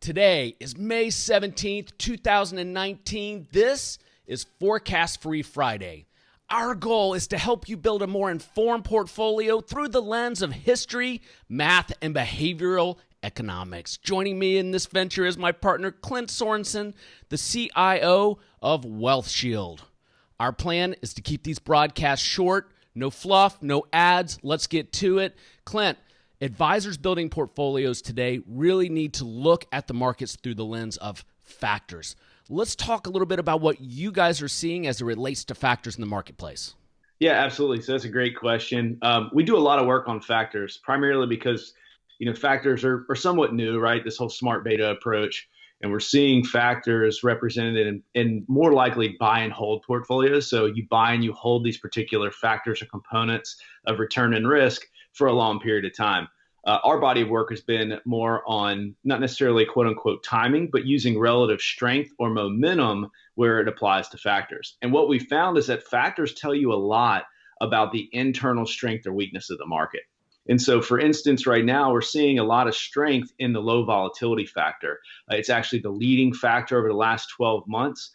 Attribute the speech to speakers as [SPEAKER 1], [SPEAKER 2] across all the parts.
[SPEAKER 1] Today is May 17th, 2019. This is Forecast Free Friday. Our goal is to help you build a more informed portfolio through the lens of history, math, and behavioral economics. Joining me in this venture is my partner, Clint Sorenson, the CIO of Wealth Shield. Our plan is to keep these broadcasts short, no fluff, no ads. Let's get to it. Clint, advisors building portfolios today really need to look at the markets through the lens of factors. Let's talk a little bit about what you guys are seeing as it relates to factors in the marketplace.
[SPEAKER 2] Yeah, absolutely. So that's a great question. We do a lot of work on factors, primarily because factors are somewhat new, right? This whole smart beta approach. And we're seeing factors represented in more likely buy and hold portfolios. So you buy and you hold these particular factors or components of return and risk for a long period of time. Our body of work has been more on not necessarily quote unquote timing, but using relative strength or momentum where it applies to factors. And what we found is that factors tell you a lot about the internal strength or weakness of the market. And so, for instance, right now, we're seeing a lot of strength in the low volatility factor. It's actually the leading factor over the last 12 months.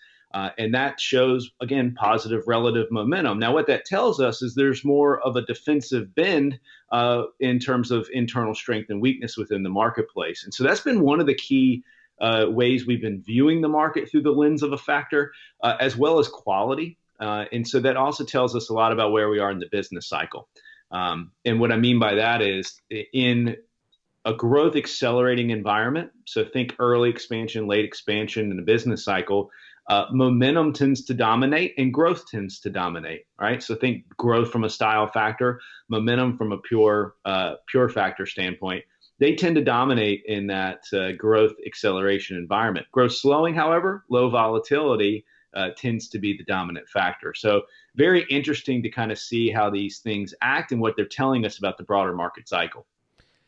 [SPEAKER 2] And that shows, again, positive relative momentum. Now, what that tells us is there's more of a defensive bend in terms of internal strength and weakness within the marketplace. And so that's been one of the key ways we've been viewing the market through the lens of a factor, as well as quality. And so that also tells us a lot about where we are in the business cycle. And what I mean by that is in a growth accelerating environment, so think early expansion, late expansion in the business cycle, momentum tends to dominate and growth tends to dominate, right? So think growth from a style factor, momentum from a pure factor standpoint. They tend to dominate in that growth acceleration environment. Growth slowing, however, low volatility tends to be the dominant factor. So very interesting to kind of see how these things act and what they're telling us about the broader market cycle.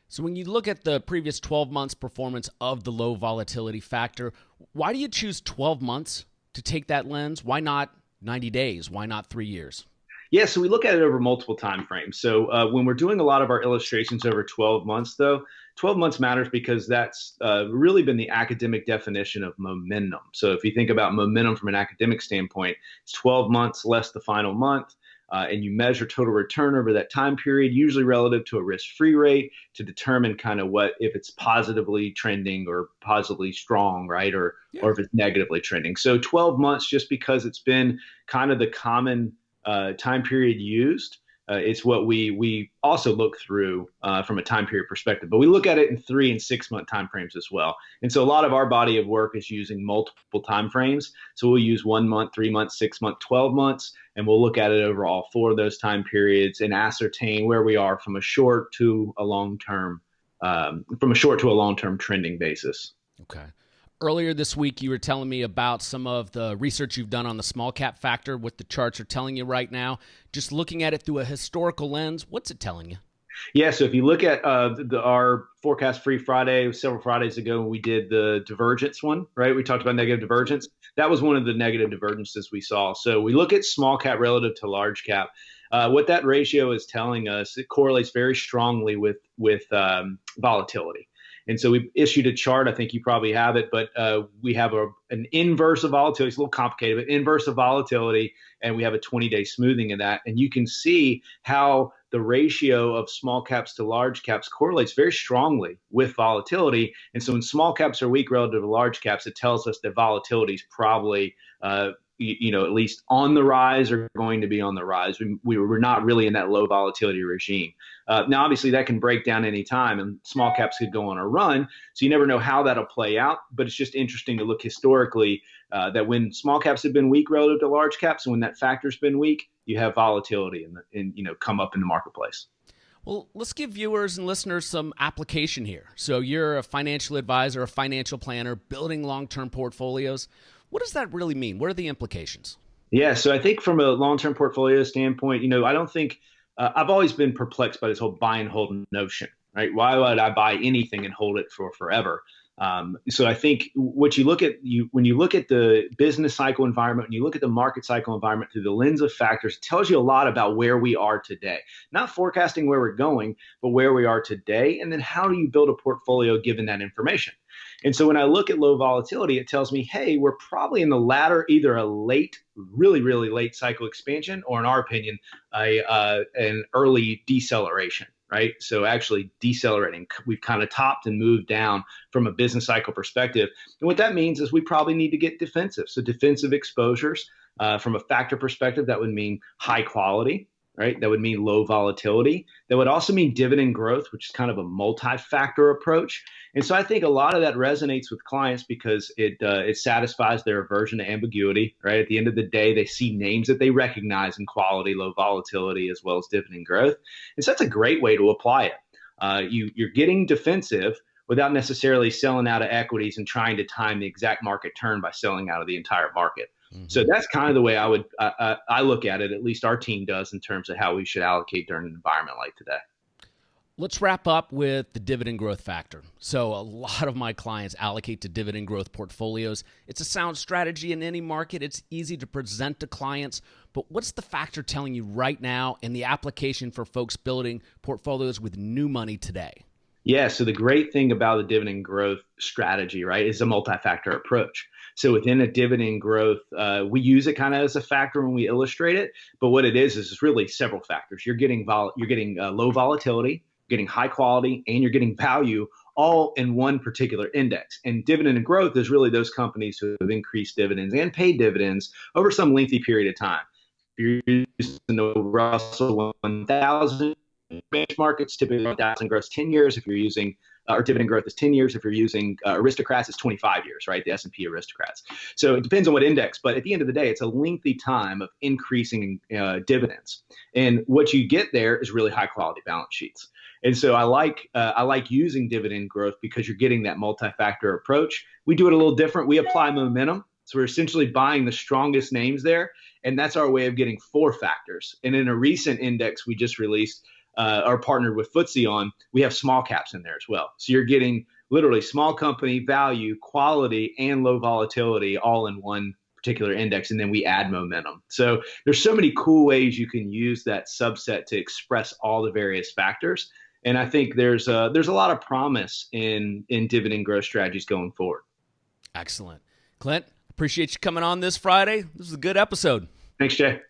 [SPEAKER 1] So when you look at the previous 12 months performance of the low volatility factor, why do you choose 12 months to take that lens? Why not 90 days? Why not 3 years?
[SPEAKER 2] Yeah, so we look at it over multiple time frames. So when we're doing a lot of our illustrations over 12 months, though, 12 months matters because that's really been the academic definition of momentum. So if you think about momentum from an academic standpoint, it's 12 months less the final month. And you measure total return over that time period, usually relative to a risk-free rate, to determine kind of what if it's positively trending or positively strong, right? Or if it's negatively trending. So 12 months, just because it's been kind of the common time period used, it's what we also look through from a time period perspective. But we look at it in 3 and 6 month time frames as well. And so a lot of our body of work is using multiple time frames. So we'll use 1 month, 3 months, 6 months, 12 months, and we'll look at it over all 4 of those time periods and ascertain where we are from a short to a long term, trending basis.
[SPEAKER 1] Okay. Earlier this week, you were telling me about some of the research you've done on the small cap factor, what the charts are telling you right now. Just looking at it through a historical lens, what's it telling you?
[SPEAKER 2] Yeah, so if you look at our Forecast Free Friday, several Fridays ago, when we did the divergence one, right? We talked about negative divergence. That was one of the negative divergences we saw. So we look at small cap relative to large cap. What that ratio is telling us, it correlates very strongly with volatility. And so we issued a chart. I think you probably have it, but we have an inverse of volatility. It's a little complicated, but inverse of volatility, and we have a 20-day smoothing of that. And you can see how the ratio of small caps to large caps correlates very strongly with volatility. And so when small caps are weak relative to large caps, it tells us that volatility is probably at least on the rise or going to be on the rise. We're not really in that low volatility regime. Now, obviously, that can break down any time, and small caps could go on a run. So you never know how that'll play out. But it's just interesting to look historically that when small caps have been weak relative to large caps, and when that factor's been weak, you have volatility come up in the marketplace.
[SPEAKER 1] Well, let's give viewers and listeners some application here. So you're a financial advisor, a financial planner, building long-term portfolios. What does that really mean? What are the implications?
[SPEAKER 2] Yeah, so I think from a long-term portfolio standpoint, I don't think I've always been perplexed by this whole buy and hold notion, right? Why would I buy anything and hold it for forever? So I think what you look at when you look at the business cycle environment, when you look at the market cycle environment through the lens of factors, it tells you a lot about where we are today. Not forecasting where we're going, but where we are today. And then how do you build a portfolio given that information? And so when I look at low volatility, it tells me, hey, we're probably in the latter, either a late, really, really late cycle expansion, or in our opinion, an early deceleration. Right. So actually decelerating, we've kind of topped and moved down from a business cycle perspective. And what that means is we probably need to get defensive. So defensive exposures from a factor perspective, that would mean high quality, right? That would mean low volatility. That would also mean dividend growth, which is kind of a multi-factor approach. And so I think a lot of that resonates with clients because it satisfies their aversion to ambiguity, right? At the end of the day, they see names that they recognize in quality, low volatility, as well as dividend growth. And so that's a great way to apply it. You're getting defensive without necessarily selling out of equities and trying to time the exact market turn by selling out of the entire market. Mm-hmm. So that's kind of the way I look at it, at least our team does, in terms of how we should allocate during an environment like today.
[SPEAKER 1] Let's wrap up with the dividend growth factor. So a lot of my clients allocate to dividend growth portfolios. It's a sound strategy in any market. It's easy to present to clients. But what's the factor telling you right now in the application for folks building portfolios with new money today?
[SPEAKER 2] Yeah, so the great thing about the dividend growth strategy, right, is a multi-factor approach. So within a dividend growth, we use it kind of as a factor when we illustrate it. But what it is it's really several factors. You're getting low volatility, getting high quality, and you're getting value all in one particular index. And dividend and growth is really those companies who have increased dividends and paid dividends over some lengthy period of time. If you're using the Russell 1000 benchmark, it's typically 1,000 grows 10 years. If you're using or dividend growth is 10 years. If you're using aristocrats, it's 25 years, right? The S&P aristocrats. So it depends on what index, but at the end of the day, it's a lengthy time of increasing dividends. And what you get there is really high quality balance sheets. And so I like using dividend growth because you're getting that multi-factor approach. We do it a little different. We apply momentum. So we're essentially buying the strongest names there. And that's our way of getting 4 factors. And in a recent index we just released, or partnered with FTSE on, we have small caps in there as well. So you're getting literally small company value, quality, and low volatility all in one particular index, and then we add momentum. So there's so many cool ways you can use that subset to express all the various factors. And I think there's a lot of promise in dividend growth strategies going forward.
[SPEAKER 1] Excellent. Clint, appreciate you coming on this Friday. This is a good episode.
[SPEAKER 2] Thanks, Jay.